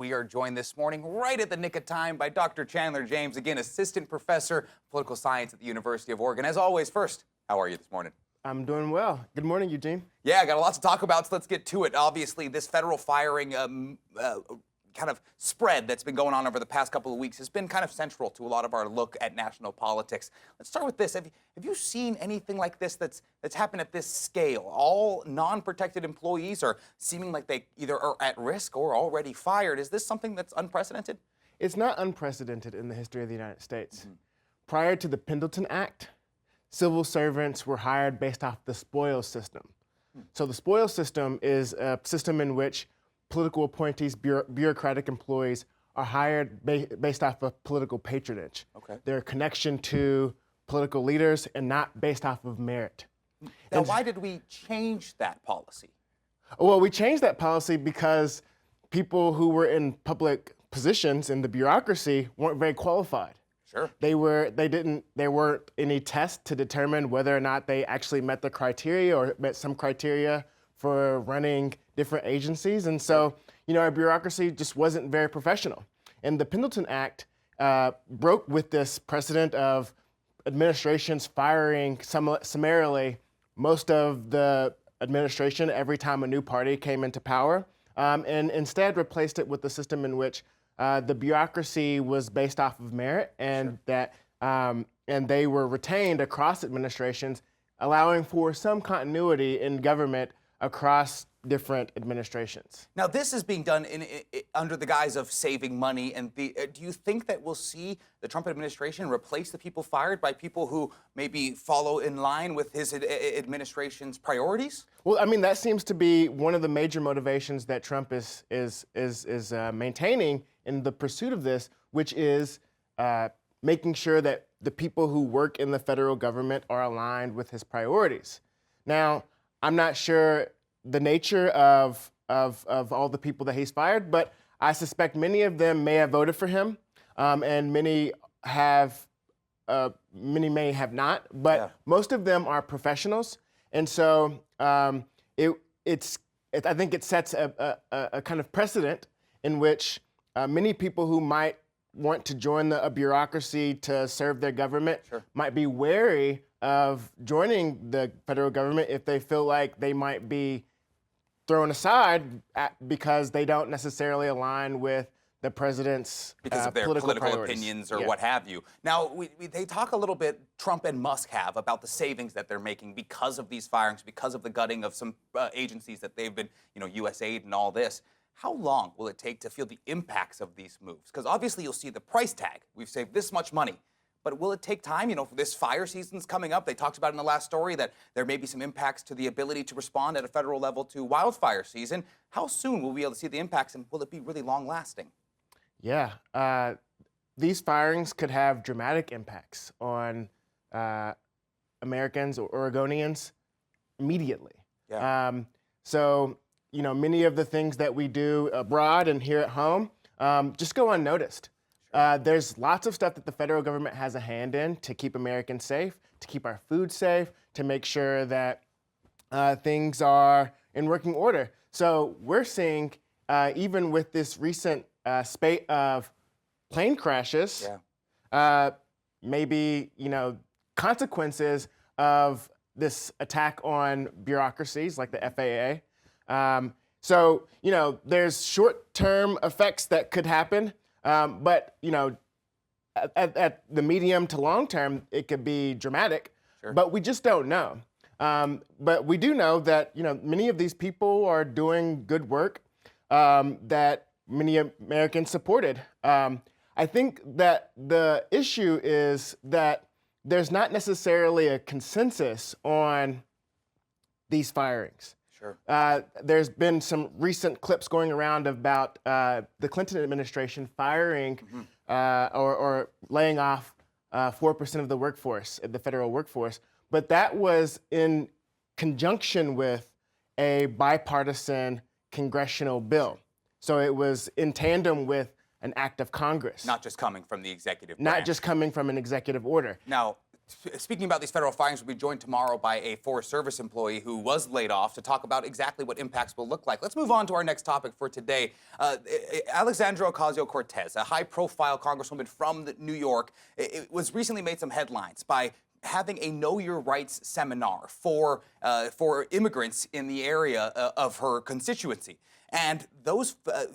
We are joined this morning right at the nick of time by Dr. Chandler James, again, Assistant Professor of Political Science at the University of Oregon. As always, first, how are you this morning? I'm doing well. Good morning, Eugene. Yeah, I got a lot to talk about, so let's get to it. Obviously, this federal firing kind of spread that's been going on over the past couple of weeks has been kind of central to a lot of our look at national politics. Let's start with this. Have you seen anything like this that's happened at this scale? All non-protected employees are seeming like they either are at risk or already fired. Is this something that's unprecedented? It's not unprecedented in the history of the United States. Prior to the Pendleton Act, civil servants were hired based off the spoils system. So the spoils system is a system in which political appointees, bureaucratic employees are hired based off of political patronage. Okay. Their connection to political leaders and not based off of merit. Now, why did we change that policy? Well, we changed that policy because people who were in public positions in the bureaucracy weren't very qualified. Sure. There weren't any tests to determine whether or not they actually met the criteria or met some criteria for running different agencies. And so, our bureaucracy just wasn't very professional. And the Pendleton Act broke with this precedent of administrations firing summarily most of the administration every time a new party came into power, and instead replaced it with a system in which the bureaucracy was based off of merit, and and they were retained across administrations, allowing for some continuity in government across different administrations. Now, this is being done under the guise of saving money. And do you think that we'll see the Trump administration replace the people fired by people who maybe follow in line with his administration's priorities? Well, I mean, that seems to be one of the major motivations that Trump is maintaining in the pursuit of this, which is making sure that the people who work in the federal government are aligned with his priorities. Now, I'm not sure the nature of all the people that he's fired, but I suspect many of them may have voted for him, and many may have not. But most of them are professionals, and so I think it sets a kind of precedent in which many people who might want to join a bureaucracy to serve their government might be wary of joining the federal government if they feel like they might be thrown aside because they don't necessarily align with the president's because of their political opinions or what have you. Now, they talk a little bit, Trump and Musk have, about the savings that they're making because of these firings, because of the gutting of some agencies that they've been, USAID and all this. How long will it take to feel the impacts of these moves? Because obviously you'll see the price tag. We've saved this much money. But will it take time? This fire season's coming up. They talked about in the last story that there may be some impacts to the ability to respond at a federal level to wildfire season. How soon will we be able to see the impacts, and will it be really long-lasting? Yeah. These firings could have dramatic impacts on Americans or Oregonians immediately. Yeah. So, many of the things that we do abroad and here at home just go unnoticed. There's lots of stuff that the federal government has a hand in to keep Americans safe, to keep our food safe, to make sure that things are in working order. So we're seeing, even with this recent spate of plane crashes, maybe, consequences of this attack on bureaucracies like the FAA. So, there's short-term effects that could happen. But, at the medium to long term, it could be dramatic, but we just don't know. But we do know that, many of these people are doing good work that many Americans supported. I think that the issue is that there's not necessarily a consensus on these firings. There's been some recent clips going around about the Clinton administration firing or laying off 4% of the workforce, the federal workforce. But that was in conjunction with a bipartisan congressional bill. So it was in tandem with an act of Congress. Not just coming from the executive branch. Not just coming from an executive order. Now, Speaking about these federal firings, we'll be joined tomorrow by a Forest Service employee who was laid off to talk about exactly what impacts will look like. Let's move on to our next topic for today. Alexandria Ocasio-Cortez, a high-profile congresswoman from New York, it was recently made some headlines by having a Know Your Rights seminar for immigrants in the area of her constituency. And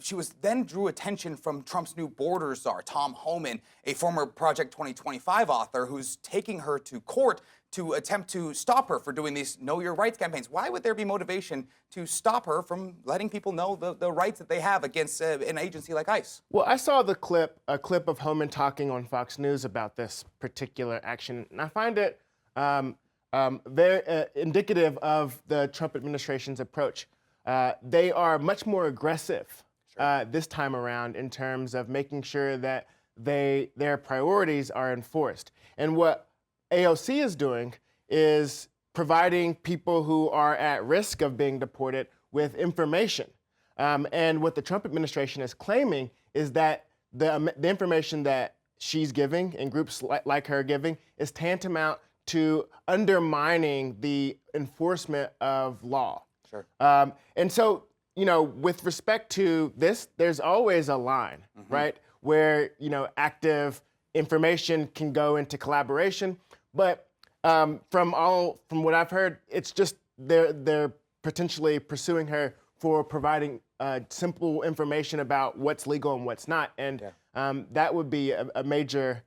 she then drew attention from Trump's new border czar, Tom Homan, a former Project 2025 author who's taking her to court to attempt to stop her for doing these Know Your Rights campaigns. Why would there be motivation to stop her from letting people know the rights that they have against an agency like ICE? Well, I saw a clip of Homan talking on Fox News about this particular action, and I find it very indicative of the Trump administration's approach. They are much more aggressive this time around in terms of making sure that their priorities are enforced. And what AOC is doing is providing people who are at risk of being deported with information. And what the Trump administration is claiming is that the information that she's giving and groups like her giving is tantamount to undermining the enforcement of law. Sure. And so, with respect to this, there's always a line, right, where, active information can go into collaboration. But from what I've heard, it's just they're potentially pursuing her for providing simple information about what's legal and what's not. And that would be a major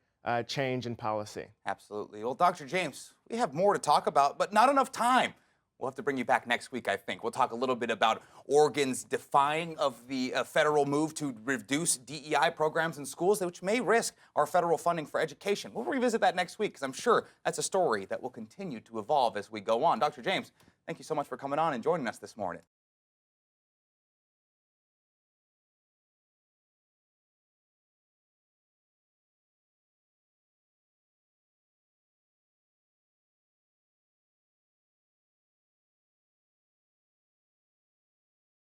change in policy. Absolutely. Well, Dr. James, we have more to talk about, but not enough time. We'll have to bring you back next week, I think. We'll talk a little bit about Oregon's defying of the federal move to reduce DEI programs in schools, which may risk our federal funding for education. We'll revisit that next week because I'm sure that's a story that will continue to evolve as we go on. Dr. James, thank you so much for coming on and joining us this morning.